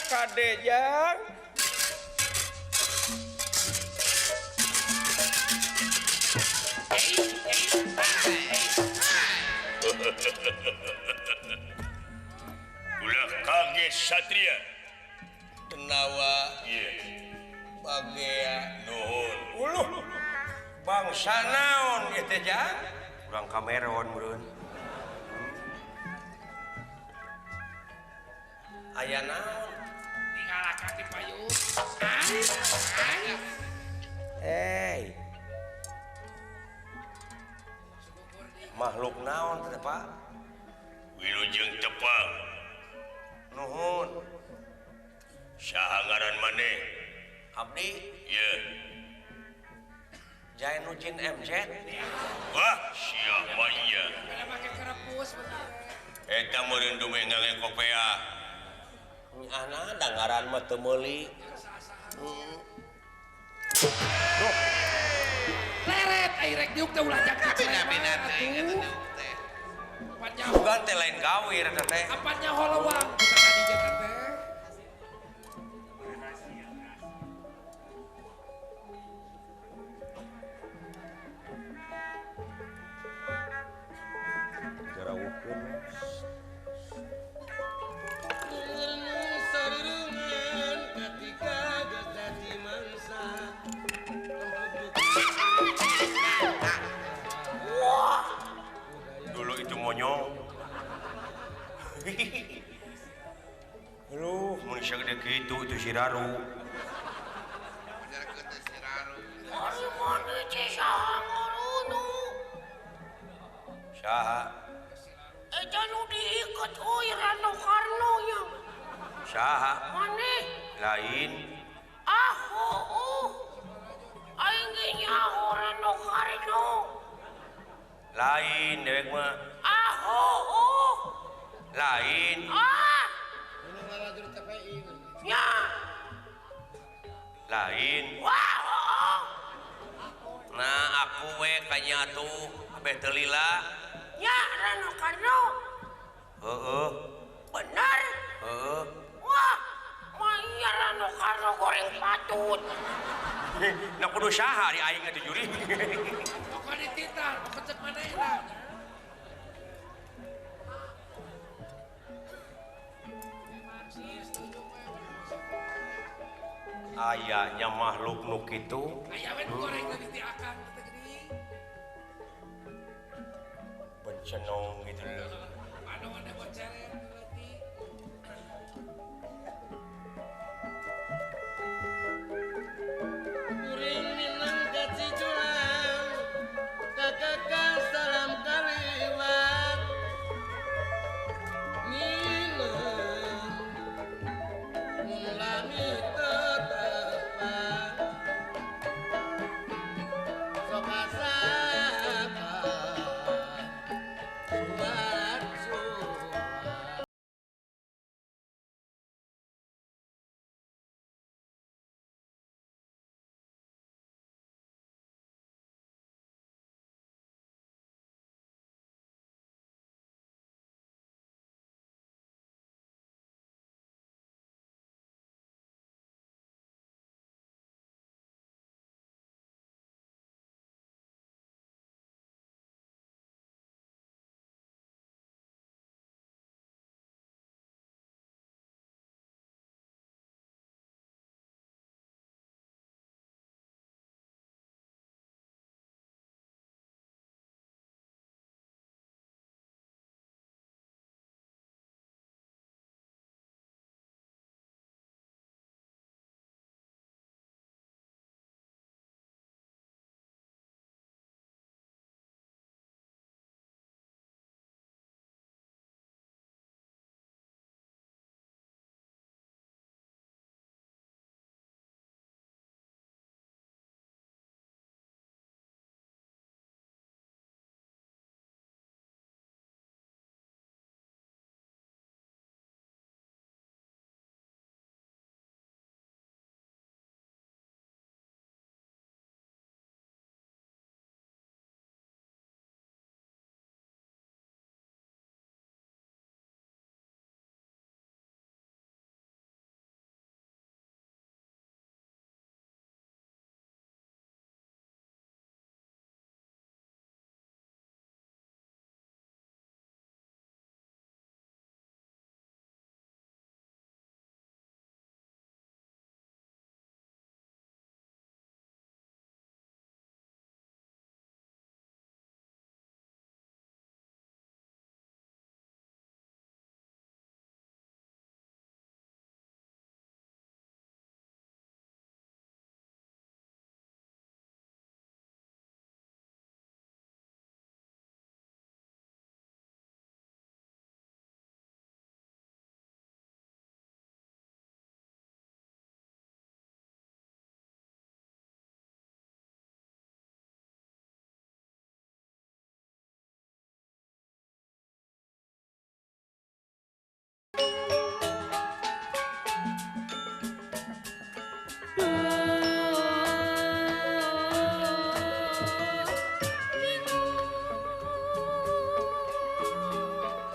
kadejang ulah kaget Satria tenawa iya bagea nuhun uluh bangsa naon gitu jang kurang kameron bro aya naon tinggalkan di payung makhluk naon teh Pak wilujeng tepang nuhun saha ngaran maneh abdi iya Jainuddin MZ wah sia mah iya ada pakai kerepus bener eta meureun dume ngangge kopea ana dangaran mah teu meuli leret airek diuk teh ulah jaga bina-bina teh kata diuk teh. apanya bukan teh lain gawir teh apanya holowang bukan tadi jaga teh jarawukeun Sarurungan ketika jadi mangsa dulu itu monyong lu manusia gede gitu itu si Raru bener kata si Raru saha eta nu diikat euy Rano Karno nya saha maneh lain aing ge nyaho Rano Karno lain dewek mah lain ini ngaladur TPI nya lain nah aku we kanya tuh abeh teu lila nya Rano Karno heeh bener heeh wah mah iya Rano Karno goreng patut nah kudu saha di aing atuh juri pokoknya dititar pokoknya cek mana enak ayahnya makhluk nu kitu ayam goreng tadi di akang kita gini bencenong gitu loh anu ada boceren berarti kuring minang ka Cijulang kakak salam kaliwat minang mulami tetepan sok asaka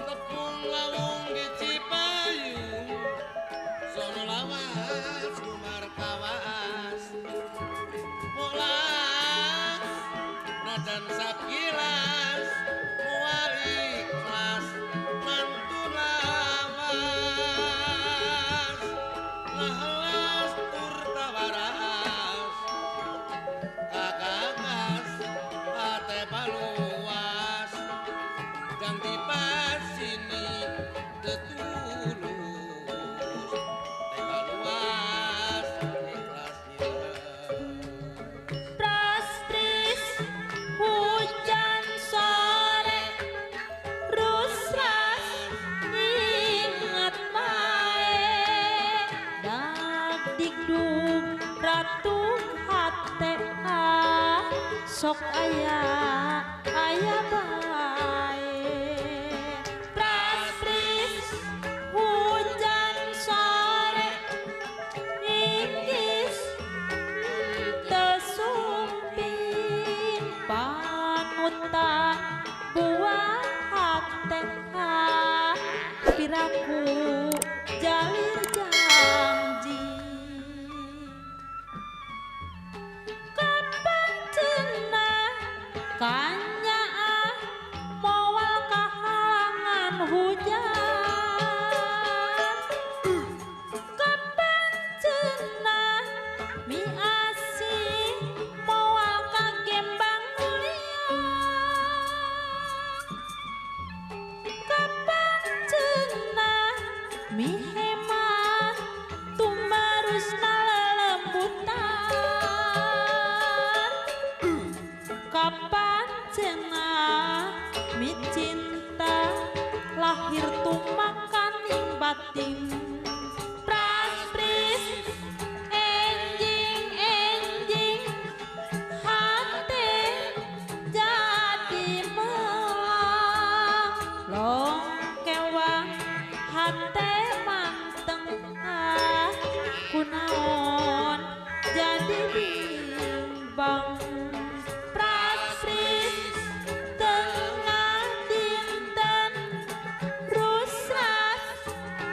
Tepung lawung di Cipayung, sono lawas kumar kawas. Pulas najan sakilas, mual ikhlas mantu lawas. Lahelas tur tawaras, kakakas ate paluas. Ganti pas ini tetulus, teka luas ikhlas Prastris hujan sore rusras ingat mae dak digdug ratu hate sok aya bae Prastris hujan sore inggis tesumping panutan buah hate piraku jalir janji kapan cenah kanyaah moal kahalangan hujan kapan cenah mi asih moal kagembang liang kapan cenah mi hemat tumbarusna lelembutan kapan cenah mi cinta lahir tumakaning batin Prastris enjing hate jadi melang long kewang hate manteng kunaon jadi bimbang Prastris tengah dinten rusras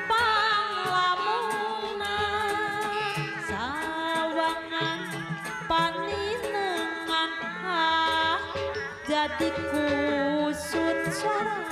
panglamuna sawangan paninengan jadi kusut suara